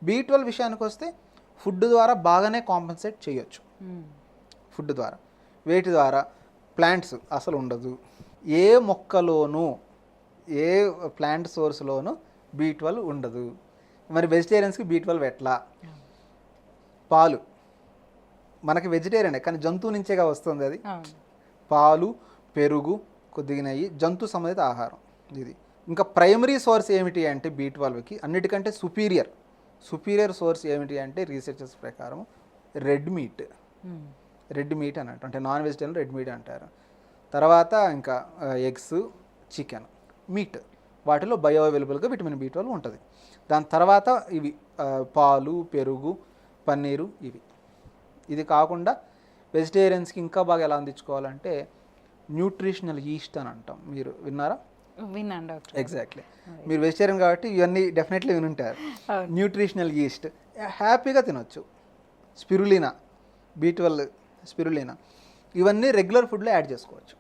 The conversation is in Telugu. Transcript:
B12 విషయానికి వస్తే ఫుడ్ ద్వారా బాగానే కాంపెన్సేట్ చేయొచ్చు. ఫుడ్ ద్వారా, వేటి ద్వారా, ప్లాంట్స్ అసలు ఉండదు. ఏ మొక్కలోనూ ఏ ప్లాంట్ సోర్స్లోనూ B12 ఉండదు. మరి వెజిటేరియన్స్కి B12 ఎట్లా? పాలు మనకి వెజిటేరియనే కానీ జంతువు నుంచేగా వస్తుంది అది. పాలు, పెరుగు, కొద్దిగా నెయ్యి, జంతు సంబంధిత ఆహారం ఇది. ఇంకా ప్రైమరీ సోర్స్ ఏమిటి అంటే B12కి అన్నిటికంటే సుపీరియర్ సోర్స్ ఏమిటి అంటే రీసెర్చెస్ ప్రకారం రెడ్ మీట్ అన్నట్టు, అంటే నాన్ వెజిటేరియన్ రెడ్ మీట్ అంటారు. తర్వాత ఇంకా ఎగ్స్, చికెన్, మీట్, వాటిలో బయో అవైలబుల్గా విటమిన్ B12 ఉంటుంది. దాని తర్వాత ఇవి పాలు, పెరుగు, పన్నీరు ఇవి. ఇది కాకుండా వెజిటేరియన్స్కి ఇంకా బాగా ఎలా అందించుకోవాలంటే న్యూట్రిషనల్ ఈస్ట్ అని అంటాం. మీరు విన్నారా? విన్నాను డాక్టర్. ఎగ్జాక్ట్లీ, మీరు వెజిటేరియన్ కాబట్టి ఇవన్నీ డెఫినెట్లీ వినుంటారు. న్యూట్రిషనల్ ఈస్ట్ హ్యాపీగా తినొచ్చు. స్పిరులినా, B12, స్పిరులినా, ఇవన్నీ రెగ్యులర్ ఫుడ్లో యాడ్ చేసుకోవచ్చు.